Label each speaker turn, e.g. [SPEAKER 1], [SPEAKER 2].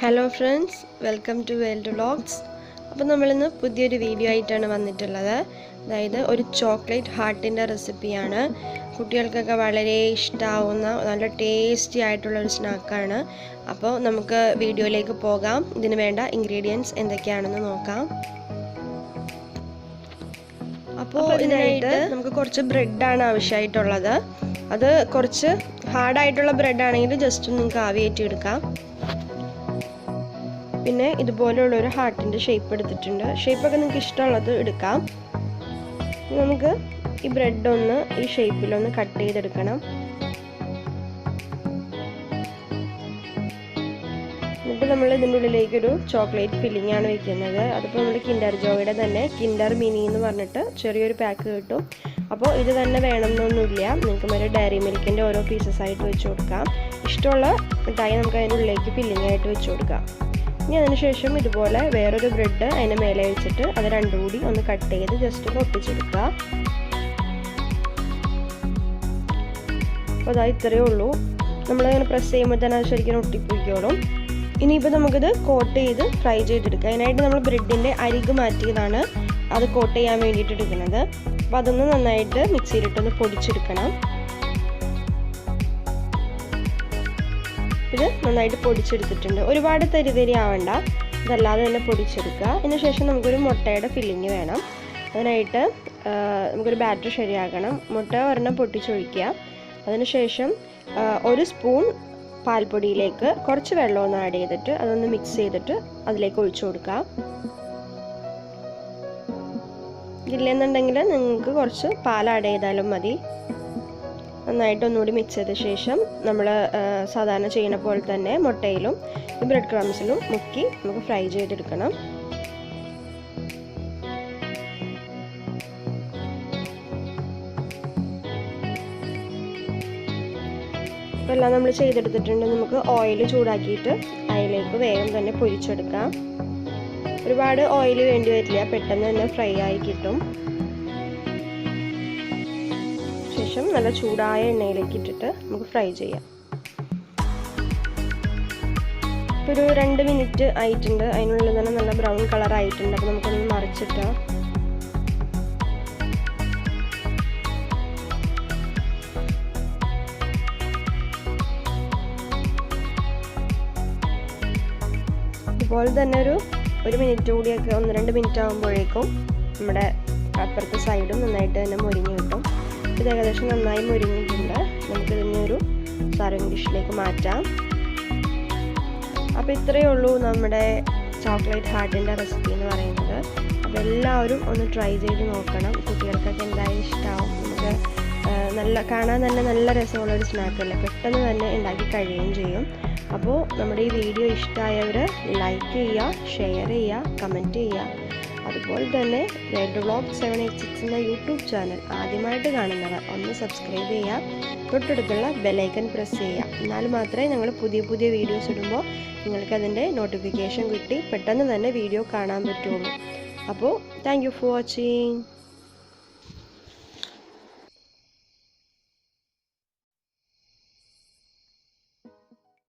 [SPEAKER 1] Hello friends, welcome to world vlogs. അപ്പോൾ നമ്മളിന്ന് പുതിയൊരു വീഡിയോ ആയിട്ടാണ് വന്നിട്ടുള്ളത്. അതായത് ഒരു ചോക്ലേറ്റ് ഹാർട്ടിൻ്റെ റെസിപ്പിയാണ്. കുട്ടികൾക്കൊക്കെ വളരെ ഇഷ്ടമാവുന്ന നല്ല ടേസ്റ്റി ആയിട്ടുള്ളൊരു സ്നാക്കാണ്. അപ്പോൾ നമുക്ക് വീഡിയോയിലേക്ക് പോകാം. ഇതിന് വേണ്ട ഇൻഗ്രീഡിയൻസ് എന്തൊക്കെയാണെന്ന് നോക്കാം. അപ്പോൾ ഇതിനായിട്ട് നമുക്ക് കുറച്ച് ബ്രെഡാണ് ആവശ്യമായിട്ടുള്ളത്. അത് കുറച്ച് ഹാർഡായിട്ടുള്ള ബ്രെഡാണെങ്കിൽ ജസ്റ്റ് നിങ്ങൾക്ക് ആവിയേറ്റി എടുക്കാം. പിന്നെ ഇതുപോലെയുള്ളൊരു ഹാർട്ടിൻ്റെ ഷേപ്പ് എടുത്തിട്ടുണ്ട്. ഷേപ്പൊക്കെ നിങ്ങൾക്ക് ഇഷ്ടമുള്ളത് എടുക്കാം. നമുക്ക് ഈ ബ്രെഡ് ഒന്ന് ഈ ഷേപ്പിലൊന്ന് കട്ട് ചെയ്തെടുക്കണം. എന്നിട്ട് നമ്മൾ ഇതിൻ്റെ ഉള്ളിലേക്കൊരു ചോക്ലേറ്റ് ഫില്ലിംഗ് ആണ് വെക്കുന്നത്. അതിപ്പോൾ നമ്മൾ കിൻഡർ ജോയുടെ തന്നെ കിൻഡർ മിനി എന്ന് പറഞ്ഞിട്ട് ചെറിയൊരു പാക്ക് കിട്ടും. അപ്പോൾ ഇത് തന്നെ വേണമെന്നൊന്നുമില്ല, നിങ്ങൾക്ക് മറ്റേ ഡയറി മിൽക്കിൻ്റെ ഓരോ പീസസ് ആയിട്ട് വെച്ച് കൊടുക്കാം. ഇഷ്ടമുള്ള മിഠായി നമുക്ക് അതിൻ്റെ ഉള്ളിലേക്ക് ഫില്ലിംഗ് ആയിട്ട് വെച്ച് കൊടുക്കാം. ഇനി അതിനുശേഷം ഇതുപോലെ വേറൊരു ബ്രെഡ് അതിന് മേലെ വെച്ചിട്ട് അത് രണ്ടും കൂടി ഒന്ന് കട്ട് ചെയ്ത് ജസ്റ്റ് ഒന്ന് ഒട്ടിച്ചെടുക്കുക. അപ്പോൾ അതാ ഇത്രയേ ഉള്ളൂ. നമ്മളിങ്ങനെ പ്രസ് ചെയ്യുമ്പോൾ തന്നെ അത് ശരിക്കും ഒട്ടിപ്പിടിക്കോളും. ഇനിയിപ്പോൾ നമുക്കിത് കോട്ട് ചെയ്ത് ഫ്രൈ ചെയ്തെടുക്കുക. അതിനായിട്ട് നമ്മൾ ബ്രെഡിൻ്റെ അരിക് മാറ്റിയതാണ് അത് കോട്ട് ചെയ്യാൻ വേണ്ടിയിട്ട് എടുക്കുന്നത്. അപ്പോൾ അതൊന്ന് നന്നായിട്ട് മിക്സിയിലിട്ടൊന്ന് പൊടിച്ചെടുക്കണം. ഇത് നന്നായിട്ട് പൊടിച്ചെടുത്തിട്ടുണ്ട്. ഒരുപാട് തരി ആവണ്ട, ഇതല്ലാതെ തന്നെ പൊടിച്ചെടുക്കുക. അതിനുശേഷം നമുക്കൊരു മുട്ടയുടെ ഫില്ലിങ് വേണം. അതിനായിട്ട് നമുക്കൊരു ബാറ്റർ ശരിയാക്കണം. മുട്ട ഒരെണ്ണം പൊട്ടിച്ചൊഴിക്കുക. അതിനുശേഷം ഒരു സ്പൂൺ പാൽപ്പൊടിയിലേക്ക് കുറച്ച് വെള്ളം ഒന്ന് ആഡ് ചെയ്തിട്ട് അതൊന്ന് മിക്സ് ചെയ്തിട്ട് അതിലേക്ക് ഒഴിച്ചു കൊടുക്കുക. ഇതില്ലെന്നുണ്ടെങ്കിൽ നിങ്ങൾക്ക് കുറച്ച് പാൽ ആഡ് ചെയ്താലും മതി. നന്നായിട്ട് ഒന്നുകൂടി മിക്സ് ചെയ്ത ശേഷം നമ്മൾ സാധാരണ ചെയ്യുന്ന പോലെ തന്നെ മുട്ടയിലും ഈ ബ്രെഡ് ക്രംസിലും മുക്കി നമുക്ക് ഫ്രൈ ചെയ്തെടുക്കണം. അപ്പോൾ എല്ലാം നമ്മൾ ചെയ്തെടുത്തിട്ടുണ്ട്. നമുക്ക് ഓയിൽ ചൂടാക്കിയിട്ട് അതിലേക്ക് വേഗം തന്നെ പൊരിച്ചെടുക്കാം. ഒരുപാട് ഓയിൽ വേണ്ടി വരില്ല, പെട്ടെന്ന് തന്നെ ഫ്രൈ ആയി കിട്ടും. ശേഷം നല്ല ചൂടായ എണ്ണയിലേക്ക് ഇട്ടിട്ട് നമുക്ക് ഫ്രൈ ചെയ്യാം. ഇപ്പോൾ ഒരു 2 മിനിറ്റ് ആയിട്ടുണ്ട്. അതിനുള്ളിൽ തന്നെ നല്ല ബ്രൗൺ കളർ ആയിട്ടുണ്ട്. അപ്പോൾ നമുക്കൊന്ന് മറിച്ചിട്ട് ഇതുപോലെ തന്നെ ഒരു മിനിറ്റ് കൂടിയൊക്കെ 1-2 മിനിറ്റ് ആകുമ്പോഴേക്കും നമ്മുടെ അപ്പുറത്തെ സൈഡും നന്നായിട്ട് തന്നെ മുരിഞ്ഞ് കിട്ടും. ഇത് ഏകദേശം നന്നായി മുരിഞ്ഞിട്ടുണ്ട്. നമുക്കിതിനെ ഒരു സർവിംഗ് ഡിഷിലേക്ക് മാറ്റാം. അപ്പോൾ ഇത്രയേ ഉള്ളൂ നമ്മുടെ ചോക്ലേറ്റ് ഹാർട്ടിൻ്റെ റെസിപ്പി എന്ന് പറയുന്നത്. അപ്പോൾ എല്ലാവരും ഒന്ന് ട്രൈ ചെയ്ത് നോക്കണം. കുട്ടികൾക്കൊക്കെ എന്തായാലും ഇഷ്ടമാവും. നമുക്ക് കാണാൻ തന്നെ നല്ല രസമുള്ളൊരു സ്നാക്കല്ലേ, പെട്ടെന്ന് തന്നെ ഉണ്ടാക്കി കഴിയുകയും ചെയ്യും. അപ്പോൾ നമ്മുടെ ഈ വീഡിയോ ഇഷ്ടമായവർ ലൈക്ക് ചെയ്യുക, ഷെയർ ചെയ്യുക, കമൻറ്റ് ചെയ്യുക. അതുപോലെ തന്നെ വേൾഡ് വ്ളോഗ് 786 യൂട്യൂബ് ചാനൽ ആദ്യമായിട്ട് കാണുന്നവർ ഒന്ന് സബ്സ്ക്രൈബ് ചെയ്യുക. തൊട്ടടുത്തുള്ള ബെല്ലൈക്കൺ പ്രസ് ചെയ്യുക. എന്നാൽ മാത്രമേ ഞങ്ങൾ പുതിയ വീഡിയോസ് ഇടുമ്പോൾ നിങ്ങൾക്ക് അതിൻ്റെ നോട്ടിഫിക്കേഷൻ കിട്ടി പെട്ടെന്ന് തന്നെ വീഡിയോ കാണാൻ പറ്റുള്ളൂ. അപ്പോൾ താങ്ക് യു ഫോർ വാച്ചിങ്.